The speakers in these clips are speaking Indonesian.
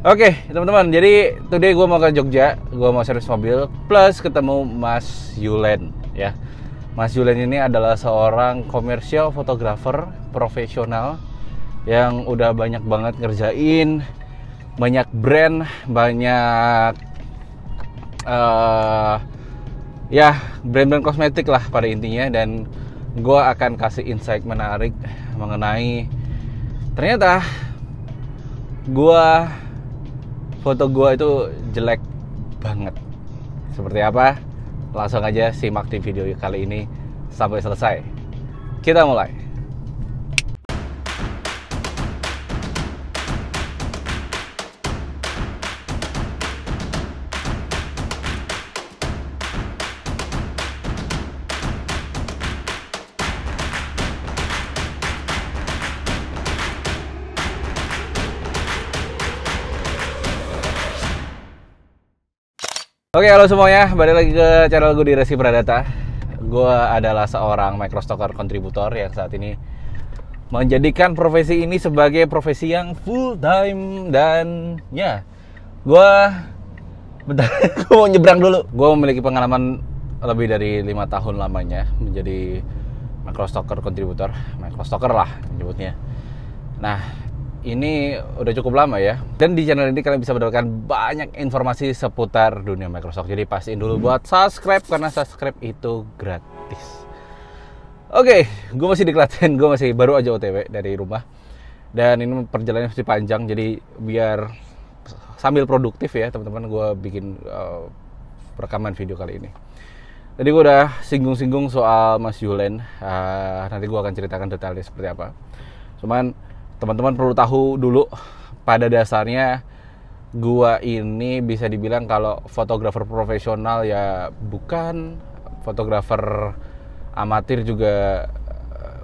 Oke, teman-teman, jadi today gue mau ke Jogja, gue mau servis mobil, plus ketemu Mas Yulen, ya. Mas Yulen ini adalah seorang komersial fotografer profesional yang udah banyak banget ngerjain banyak brand, banyak brand-brand kosmetik lah pada intinya. Dan gue akan kasih insight menarik mengenai ternyata foto gue itu jelek banget. Seperti apa? Langsung aja simak di video kali ini sampai selesai. Kita mulai. Oke, halo semuanya, balik lagi ke channel gue di Resi Pradata. Gue adalah seorang microstalker kontributor yang saat ini menjadikan profesi ini sebagai profesi yang full time. Dan ya, gue mau nyebrang dulu. Gue memiliki pengalaman lebih dari 5 tahun lamanya menjadi microstalker kontributor, microstalker lah menyebutnya. Nah, ini udah cukup lama ya. Dan di channel ini kalian bisa mendapatkan banyak informasi seputar dunia Microsoft. Jadi pastiin dulu buat subscribe, karena subscribe itu gratis. Oke, gue masih di Klaten. Gue masih baru aja OTW dari rumah. Dan ini perjalanannya masih panjang. Jadi biar sambil produktif ya teman-teman, gue bikin rekaman video kali ini. Tadi gue udah singgung-singgung soal Mas Yulen. Nanti gue akan ceritakan detailnya seperti apa. Cuman teman-teman perlu tahu dulu, pada dasarnya gua ini bisa dibilang kalau fotografer profesional ya bukan, fotografer amatir juga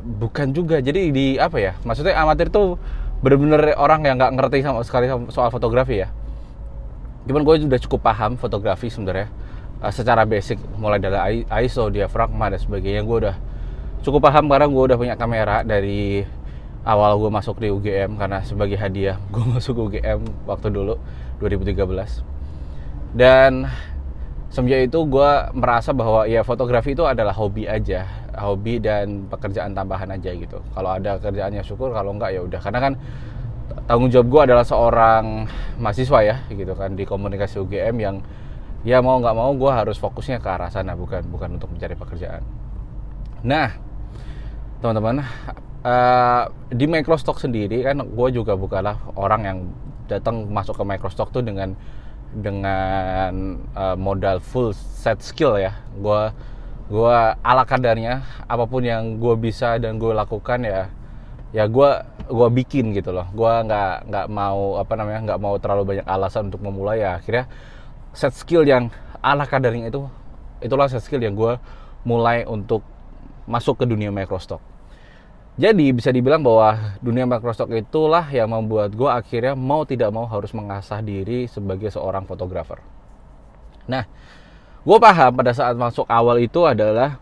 bukan juga. Jadi di apa ya? Maksudnya amatir tuh bener-bener orang yang nggak ngerti sama sekali soal fotografi ya. Cuman gue sudah cukup paham fotografi sebenarnya, secara basic, mulai dari ISO, diafragma dan sebagainya. Gue udah cukup paham karena gue udah punya kamera dari awal gue masuk di UGM, karena sebagai hadiah gue masuk UGM waktu dulu 2013. Dan semenjak itu gue merasa bahwa ya fotografi itu adalah hobi aja, hobi dan pekerjaan tambahan aja gitu. Kalau ada kerjaannya syukur, kalau enggak ya udah. Karena kan tanggung jawab gue adalah seorang mahasiswa ya gitu kan, di komunikasi UGM, yang ya mau nggak mau gue harus fokusnya ke arah sana, bukan untuk mencari pekerjaan. Nah teman-teman, di Microstock sendiri kan gue juga bukanlah orang yang datang masuk ke Microstock tuh dengan modal full set skill ya. Gue ala kadarnya, apapun yang gue bisa dan gue lakukan ya gue bikin gitu loh. Gue nggak mau terlalu banyak alasan untuk memulai. Ya akhirnya set skill yang ala kadarnya itulah set skill yang gue mulai untuk masuk ke dunia Microstock. Jadi bisa dibilang bahwa dunia Microstock itulah yang membuat gue akhirnya mau tidak mau harus mengasah diri sebagai seorang fotografer. Nah, gue paham pada saat masuk awal itu adalah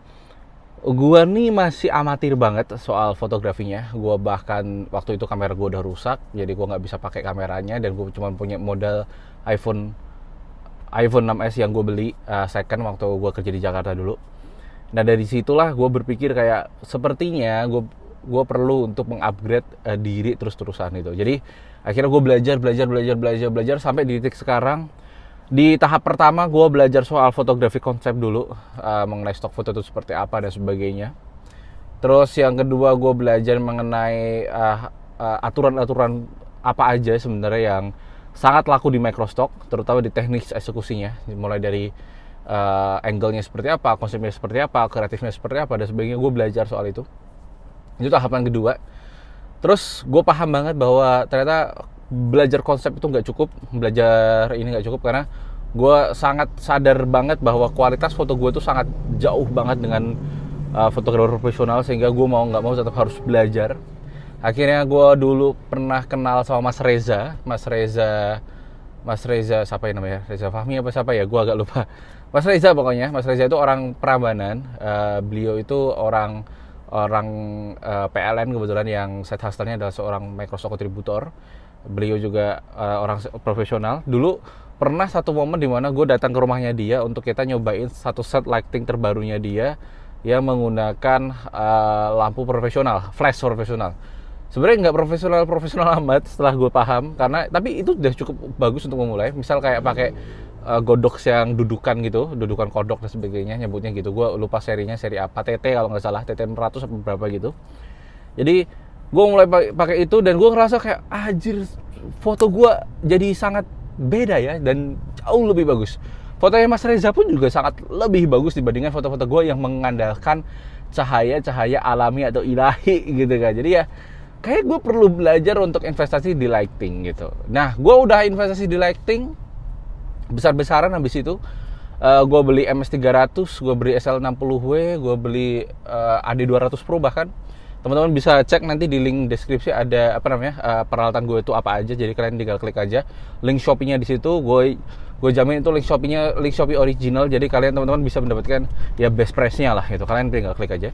gue nih masih amatir banget soal fotografinya. Gue bahkan waktu itu kamera gue udah rusak, jadi gue nggak bisa pakai kameranya, dan gue cuma punya modal iPhone 6s yang gue beli second waktu gue kerja di Jakarta dulu. Nah dari situlah gue berpikir kayak sepertinya gue perlu untuk mengupgrade diri terus-terusan itu. Jadi akhirnya gue belajar sampai di titik sekarang. Di tahap pertama gue belajar soal fotografi konsep dulu, mengenai stock foto itu seperti apa dan sebagainya. Terus yang kedua gue belajar mengenai aturan-aturan apa aja sebenarnya yang sangat laku di Microstock, terutama di teknik eksekusinya, mulai dari angle-nya seperti apa, konsepnya seperti apa, kreatifnya seperti apa dan sebagainya. Gue belajar soal itu. Itu tahapan kedua. Terus gue paham banget bahwa ternyata belajar konsep itu nggak cukup, belajar ini nggak cukup, karena gue sangat sadar banget bahwa kualitas foto gue tuh sangat jauh banget dengan fotografer profesional, sehingga gue mau nggak mau tetap harus belajar. Akhirnya gue dulu pernah kenal sama Mas Reza siapa ya namanya, Reza Fahmi apa siapa ya, gue agak lupa. Mas Reza pokoknya. Mas Reza itu orang Prambanan. Beliau itu orang PLN kebetulan, yang side hustle-nya adalah seorang Microsoft kontributor. Beliau juga orang profesional. Dulu pernah satu momen dimana gue datang ke rumahnya dia untuk kita nyobain satu set lighting terbarunya dia yang menggunakan lampu profesional, flash profesional. Sebenarnya nggak profesional amat setelah gue paham, karena tapi itu udah cukup bagus untuk memulai. Misal kayak pakai godox yang dudukan gitu, dudukan kodok dan sebagainya, nyebutnya gitu. Gue lupa serinya, seri apa, TT kalau nggak salah, TT 100 atau berapa gitu. Jadi gue mulai pakai itu dan gue ngerasa kayak anjir, foto gue jadi sangat beda ya, dan jauh lebih bagus. Fotonya Mas Reza pun juga sangat lebih bagus dibandingkan foto-foto gue yang mengandalkan cahaya-cahaya alami atau ilahi gitu kan. Jadi ya kayak gue perlu belajar untuk investasi di lighting gitu. Nah, gue udah investasi di lighting besar-besaran. Habis itu gue beli MS300, gue beli SL60W, gue beli AD200 Pro bahkan. Teman-teman bisa cek nanti di link deskripsi, ada peralatan gue itu apa aja. Jadi kalian tinggal klik aja link Shopee-nya di situ. Gue jamin itu link Shopee original. Jadi kalian teman-teman bisa mendapatkan ya best price-nya lah gitu. Kalian tinggal klik aja.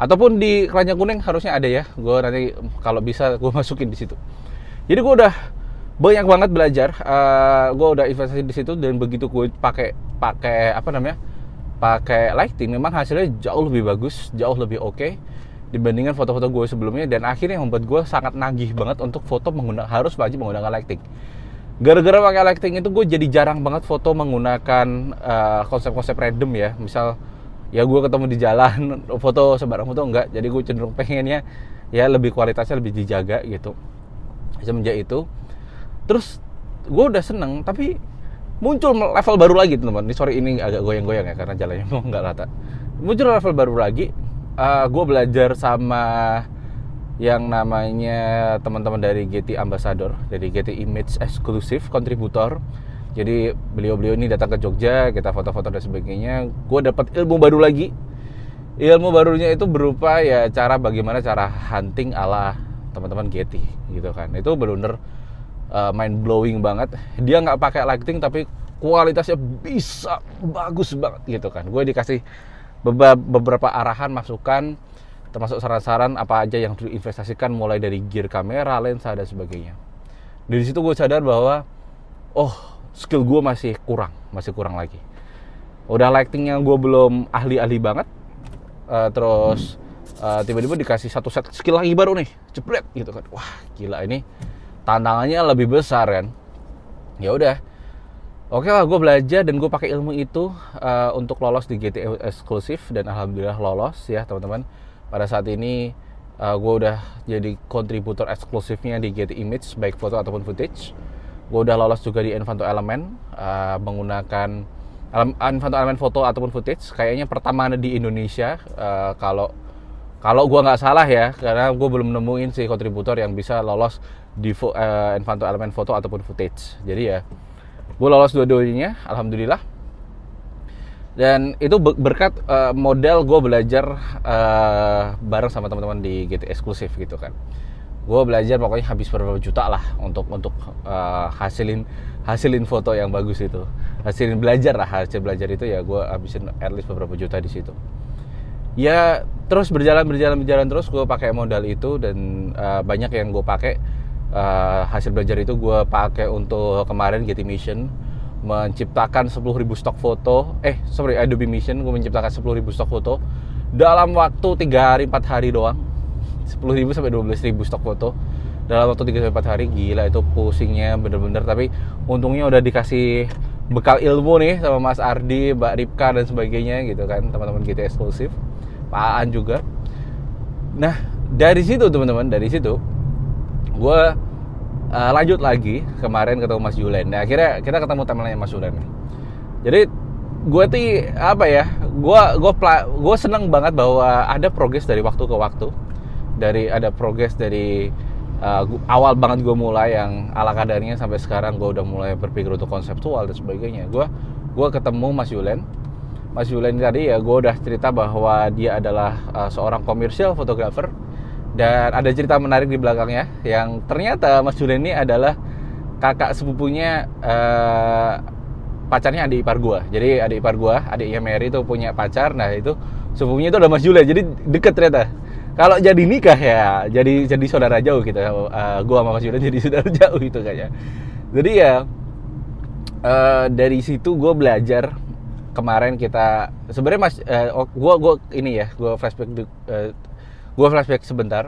Ataupun di Keranjang Kuning harusnya ada ya. Gue nanti kalau bisa gue masukin di situ. Jadi gue udah banyak banget belajar. Gue udah investasi di situ, dan begitu gue pakai lighting, memang hasilnya jauh lebih bagus, jauh lebih oke dibandingkan foto-foto gue sebelumnya, dan akhirnya membuat gue sangat nagih banget untuk foto harus wajib menggunakan lighting. Gara-gara pakai lighting itu gue jadi jarang banget foto menggunakan konsep-konsep random ya. Misal ya gue ketemu di jalan, foto sembarang foto enggak. Jadi gue cenderung pengennya ya lebih kualitasnya lebih dijaga gitu. Semenjak itu terus gue udah seneng, tapi muncul level baru lagi teman-teman. Sorry ini agak goyang-goyang ya karena jalannya mau nggak rata. Muncul level baru lagi. Gue belajar sama yang namanya teman-teman dari Getty Ambassador, dari Getty Image Exclusive Contributor. Jadi beliau-beliau ini datang ke Jogja, kita foto-foto dan sebagainya. Gue dapat ilmu baru lagi. Ilmu barunya itu berupa ya bagaimana cara hunting ala teman-teman Getty gitu kan. Itu benar-benar mind blowing banget. Dia nggak pakai lighting tapi kualitasnya bisa bagus banget gitu kan. Gue dikasih beberapa arahan, masukan, termasuk saran-saran apa aja yang diinvestasikan, mulai dari gear kamera, lensa dan sebagainya. Dari situ gue sadar bahwa skill gue masih kurang lagi. Udah lightingnya gue belum ahli banget. Terus tiba-tiba dikasih satu set skill lagi baru nih, jebret gitu kan. Wah gila, ini tantangannya lebih besar kan. Ya udah, oke lah, gue belajar dan gue pakai ilmu itu untuk lolos di Getty Exclusive, dan alhamdulillah lolos ya teman-teman. Pada saat ini gue udah jadi kontributor eksklusifnya di Getty Image, baik foto ataupun footage. Gue udah lolos juga di Envato Element menggunakan Envato Element foto ataupun footage. Kayaknya pertama di Indonesia kalau gue nggak salah ya, karena gue belum nemuin sih kontributor yang bisa lolos di Envato Element foto ataupun footage. Jadi ya gue lolos dua-duanya, alhamdulillah. Dan itu berkat model gue belajar bareng sama teman-teman di Getty Exclusive gitu kan. Gue belajar pokoknya habis beberapa juta lah untuk hasilin foto yang bagus itu. Hasil belajar itu ya gue habisin at least beberapa juta di situ. Ya terus berjalan terus gue pakai modal itu, dan banyak yang gue pakai. Hasil belajar itu gue pakai untuk kemarin Getty Mission, menciptakan 10.000 stok foto. Adobe Mission, gue menciptakan 10.000 stok foto dalam waktu 3-4 hari doang. 10.000 sampai 12.000 stok foto dalam waktu 3-4 hari. Gila itu pusingnya bener-bener. Tapi untungnya udah dikasih bekal ilmu nih sama Mas Ardi, Mbak Ripka dan sebagainya gitu kan, teman-teman Getty Exclusive, Pak Aan juga. Nah dari situ teman-teman, gue lanjut lagi kemarin ketemu Mas Julen. Nah akhirnya kita ketemu temennya Mas Julen. Jadi gue tuh gue seneng banget bahwa ada progres dari waktu ke waktu. Ada progres dari awal banget gue mulai yang ala kadarnya sampai sekarang gue udah mulai berpikir untuk konseptual dan sebagainya. Gue ketemu Mas Julen. Mas Julen tadi ya gue udah cerita bahwa dia adalah seorang komersial fotografer. Dan ada cerita menarik di belakangnya, yang ternyata Mas Julen ini adalah kakak sepupunya pacarnya adik ipar gue. Jadi adik ipar gue, adiknya Mary itu punya pacar. Nah itu sepupunya itu adalah Mas Julen, jadi deket ternyata. Kalau jadi nikah ya jadi saudara jauh gitu. Gua sama Mas Yulen jadi saudara jauh gitu kayaknya. Jadi ya dari situ gue belajar. Kemarin kita sebenarnya gue flashback sebentar.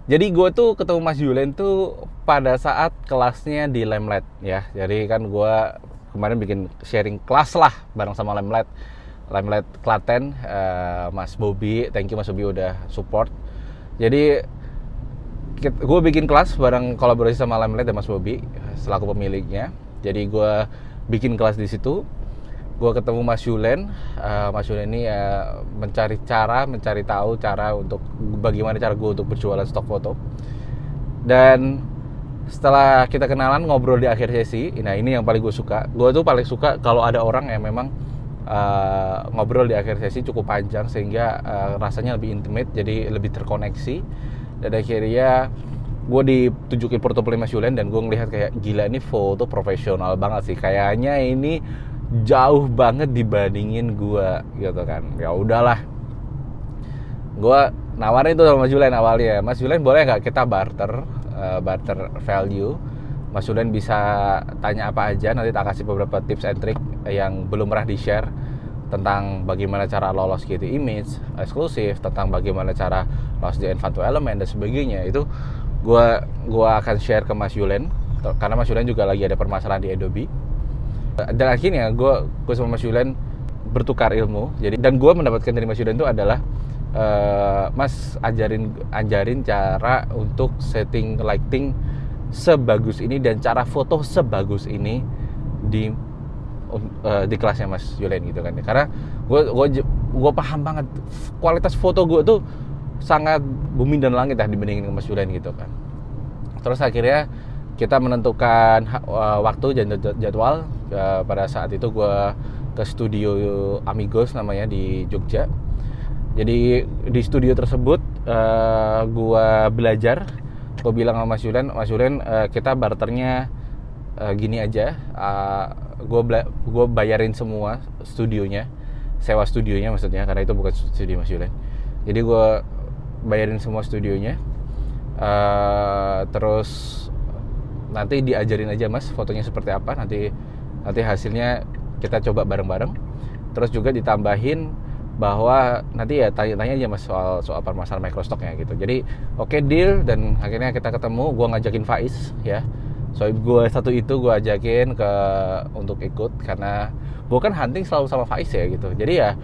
Jadi gue tuh ketemu Mas Yulen tuh pada saat kelasnya di Lemlet ya. Jadi kan gue kemarin bikin sharing kelas lah bareng sama Lemlet Klaten, Mas Bobby. Thank you Mas Bobby udah support. Jadi gue bikin kelas bareng kolaborasi sama Lemlet dan Mas Bobby selaku pemiliknya. Jadi gue bikin kelas di situ. Gue ketemu Mas Yulen. Mas Yulen ini mencari tahu cara untuk bagaimana cara gue untuk berjualan stok foto. Dan setelah kita kenalan, ngobrol di akhir sesi. Nah ini yang paling gue suka. Gue tuh paling suka kalau ada orang yang memang ngobrol di akhir sesi cukup panjang sehingga rasanya lebih intimate, jadi lebih terkoneksi. Dan akhirnya gue ditunjukin portofolio Mas Yulen dan gue ngelihat kayak gila, ini foto profesional banget sih. Kayaknya ini jauh banget dibandingin gue gitu kan. Ya udahlah, gue nawarin itu sama Mas Yulen awalnya. Mas Yulen boleh nggak kita barter value? Mas Yulen bisa tanya apa aja, nanti tak kasih beberapa tips and trick yang belum pernah di share tentang bagaimana cara lolos gitu image eksklusif, tentang bagaimana cara lolos di Envato Element dan sebagainya. Itu gue akan share ke Mas Yulen karena Mas Yulen juga lagi ada permasalahan di Adobe. Dan akhirnya gue sama Mas Yulen bertukar ilmu. Jadi dan gue mendapatkan dari Mas Yulen itu adalah Mas ajarin cara untuk setting lighting sebagus ini dan cara foto sebagus ini di kelasnya Mas Yulen gitu kan. Karena gue paham banget kualitas foto gue tuh sangat bumi dan langit dibandingin dengan Mas Yulen gitu kan. Terus akhirnya kita menentukan waktu dan jadwal. Pada saat itu gue ke studio Amigos namanya di Jogja. Jadi di studio tersebut gue belajar. Gue bilang sama Mas Yulen kita barternya gini aja. Gue bayarin semua studionya, sewa studionya maksudnya, karena itu bukan studio Mas Yulen. Jadi gue bayarin semua studionya. Terus nanti diajarin aja Mas fotonya seperti apa, nanti hasilnya kita coba bareng-bareng. Terus juga ditambahin bahwa nanti ya tanya-tanya aja Mas soal permasalahan microstocknya gitu. Jadi oke, deal. Dan akhirnya kita ketemu. Gue ngajakin Faiz ya, gue satu itu gue ajakin untuk ikut karena gue kan hunting selalu sama Faiz ya gitu. Jadi ya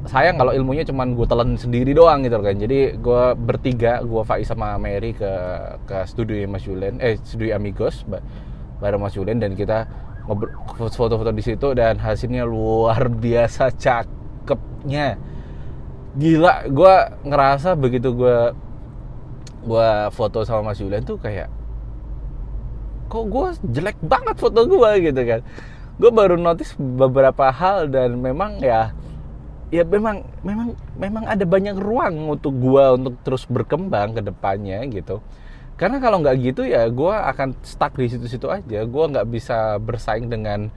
sayang kalau ilmunya cuman gue telan sendiri doang gitu kan. Jadi gue bertiga, gue Faiz sama Mary ke studio Mas Yulen, studio Amigos bareng Mas Yulen, dan kita foto-foto di situ dan hasilnya luar biasa cakepnya. Gila, gue ngerasa begitu gue foto sama Mas Yulen tuh kayak kok gue jelek banget foto gue gitu kan. Gue baru notice beberapa hal dan memang memang ada banyak ruang untuk gue untuk terus berkembang ke depannya gitu. Karena kalau nggak gitu ya gue akan stuck di situ-situ aja. Gue nggak bisa bersaing dengan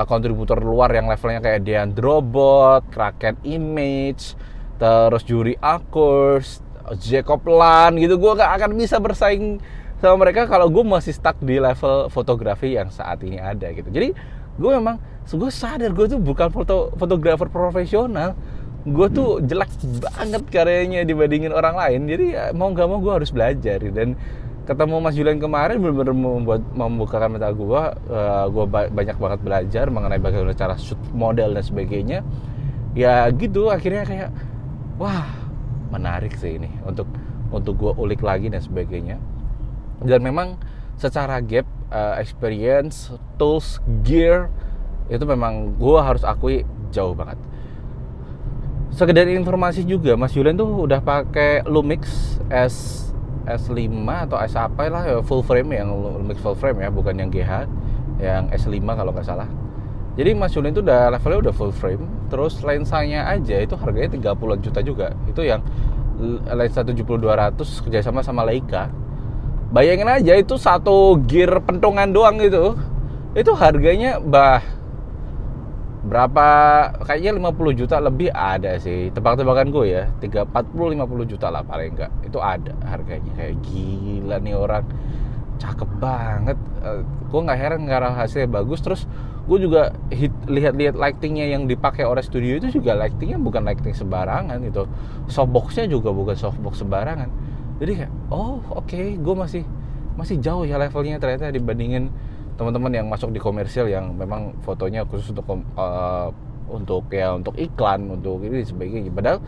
kontributor luar yang levelnya kayak Dean Drobot, Kraken Image, terus Juri Akurs, Jacob Lan gitu. Gue nggak akan bisa bersaing sama mereka kalau gue masih stuck di level fotografi yang saat ini ada gitu. Jadi gue sadar gue tuh bukan fotografer profesional. Gue tuh jelek banget karyanya dibandingin orang lain. Jadi ya, mau gak mau gue harus belajar. Dan ketemu Mas Yulen kemarin benar-benar membukakan mata gue. Gue banyak banget belajar mengenai bagaimana cara shoot model dan sebagainya. Ya gitu, akhirnya kayak wah, menarik sih ini untuk gue ulik lagi dan sebagainya. Dan memang secara gap experience, tools, gear itu memang gue harus akui jauh banget. Sekedar informasi juga, Mas Yulen tuh udah pakai Lumix S5 atau S apa lah, full frame, yang Lumix full frame ya, bukan yang GH, yang S5 kalau nggak salah. Jadi Mas Yulen tuh udah levelnya udah full frame. Terus lensanya aja itu harganya 30-an juta juga. Itu yang lensa 70-200 kerjasama sama Leica. Bayangin aja itu satu gear pentungan doang gitu. Itu harganya Berapa, kayaknya 50 juta lebih ada sih, tebak-tebakan gue ya, 40-50 juta lah paling enggak, itu ada harganya. Kayak gila nih orang, cakep banget. Gue nggak heran karena hasilnya bagus. Terus gue juga lihat-lihat lightingnya yang dipakai oleh studio itu juga lightingnya bukan lighting sembarangan gitu, softboxnya juga bukan softbox sembarangan. Jadi kayak oke, gue masih jauh ya levelnya ternyata dibandingin teman-teman yang masuk di komersial yang memang fotonya khusus untuk iklan, untuk ini sebagainya. Padahal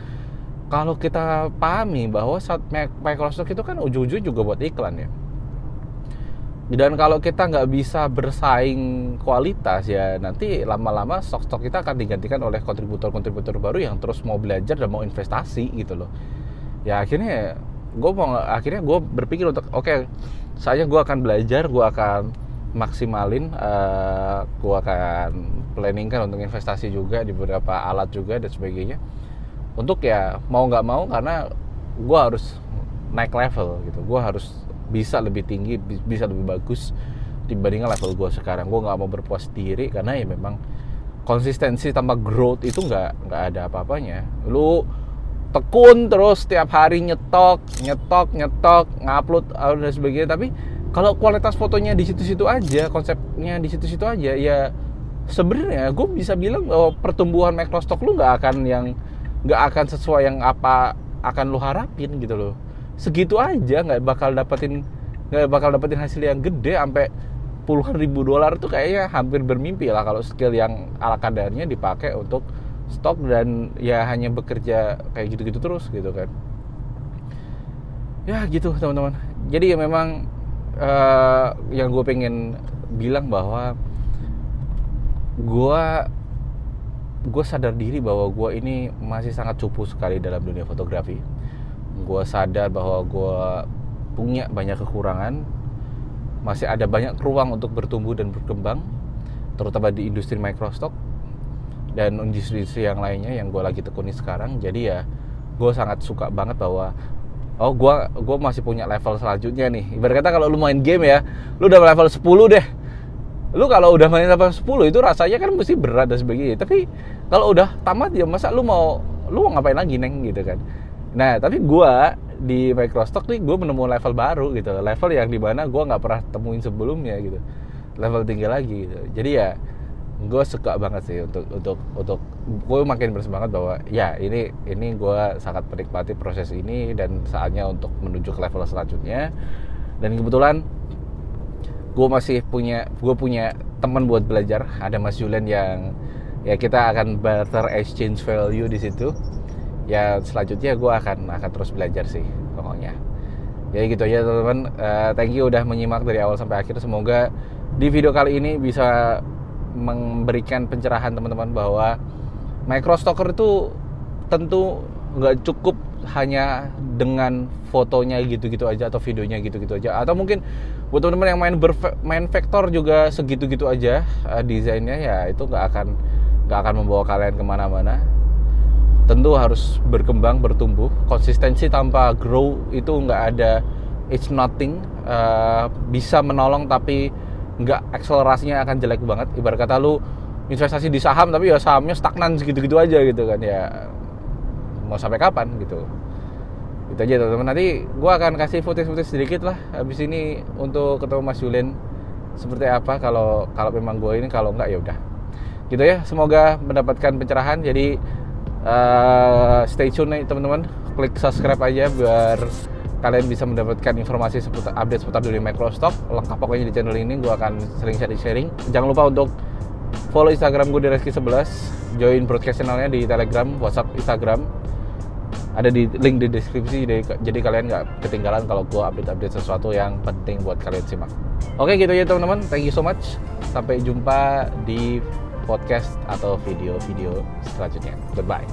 kalau kita pahami bahwa saat microstock itu kan ujung-ujung juga buat iklan ya. Dan kalau kita nggak bisa bersaing kualitas ya, nanti lama-lama stok-stok kita akan digantikan oleh kontributor-kontributor baru yang terus mau belajar dan mau investasi gitu loh. Ya akhirnya gue berpikir untuk saya gue akan belajar, gue akan maksimalin, gue akan planningkan untuk investasi juga di beberapa alat juga dan sebagainya, untuk ya mau nggak mau, karena gue harus naik level gitu, gue harus bisa lebih tinggi, bisa lebih bagus dibandingkan level gue sekarang. Gue nggak mau berpuas diri, karena ya memang konsistensi tanpa growth itu nggak ada apa-apanya. Lu tekun terus setiap hari nyetok, ngupload dan sebagainya, tapi kalau kualitas fotonya di situ-situ aja, konsepnya di situ-situ aja, ya sebenarnya gue bisa bilang bahwa pertumbuhan microstock lu nggak akan sesuai yang apa akan lu harapin gitu loh. Segitu aja nggak bakal dapetin hasil yang gede sampai puluhan ribu dolar tuh kayaknya hampir bermimpi lah kalau skill yang ala kadarnya dipakai untuk stok dan ya hanya bekerja kayak gitu-gitu terus gitu kan. Ya gitu teman-teman. Jadi ya memang yang gue pengen bilang bahwa gue sadar diri bahwa gue ini masih sangat cupu sekali dalam dunia fotografi. Gue sadar bahwa gue punya banyak kekurangan, masih ada banyak ruang untuk bertumbuh dan berkembang, terutama di industri microstock dan industri yang lainnya yang gue lagi tekuni sekarang. Jadi ya gue sangat suka banget bahwa gue masih punya level selanjutnya nih. Ibarat kata kalau lu main game ya, lu udah level 10 deh. Lu kalau udah main level 10 itu rasanya kan mesti berat dan sebagainya. Tapi kalau udah tamat ya masa lu mau ngapain lagi neng gitu kan. Nah tapi gue di microstock nih gue menemukan level baru gitu, level yang dimana gue nggak pernah temuin sebelumnya gitu, level tinggi lagi gitu. Jadi ya gue suka banget sih untuk gue makin bersemangat bahwa ya ini gue sangat menikmati proses ini dan saatnya untuk menuju ke level selanjutnya. Dan kebetulan gue punya teman buat belajar, ada Mas Julian yang ya kita akan barter exchange value di situ. Ya selanjutnya gue akan terus belajar sih pokoknya. Jadi gitu aja teman-teman. Thank you udah menyimak dari awal sampai akhir. Semoga di video kali ini bisa memberikan pencerahan teman-teman bahwa microstocker itu tentu nggak cukup hanya dengan fotonya gitu-gitu aja atau videonya gitu-gitu aja, atau mungkin buat teman-teman yang main vektor juga segitu-gitu aja desainnya, ya itu nggak akan membawa kalian kemana-mana. Tentu harus berkembang, bertumbuh. Konsistensi tanpa grow itu nggak ada, it's nothing. Bisa menolong tapi nggak, akselerasinya akan jelek banget. Ibarat kata lu investasi di saham tapi ya sahamnya stagnan segitu-gitu aja gitu kan, ya mau sampai kapan gitu. Itu aja teman-teman. Nanti gue akan kasih footage sedikit lah habis ini untuk ketemu Mas Julian seperti apa kalau memang gue ini, kalau enggak ya udah gitu ya. Semoga mendapatkan pencerahan. Jadi stay tune nih teman-teman, klik subscribe aja biar kalian bisa mendapatkan informasi update seputar dunia microstock lengkap pokoknya di channel ini. Gue akan sering sharing. Jangan lupa untuk follow Instagram gue di Reski11, join broadcast channelnya di Telegram, WhatsApp, Instagram, ada di link di deskripsi. Jadi kalian nggak ketinggalan kalau gue update sesuatu yang penting buat kalian simak. Oke gitu ya teman-teman, thank you so much. Sampai jumpa di podcast atau video-video selanjutnya. Goodbye.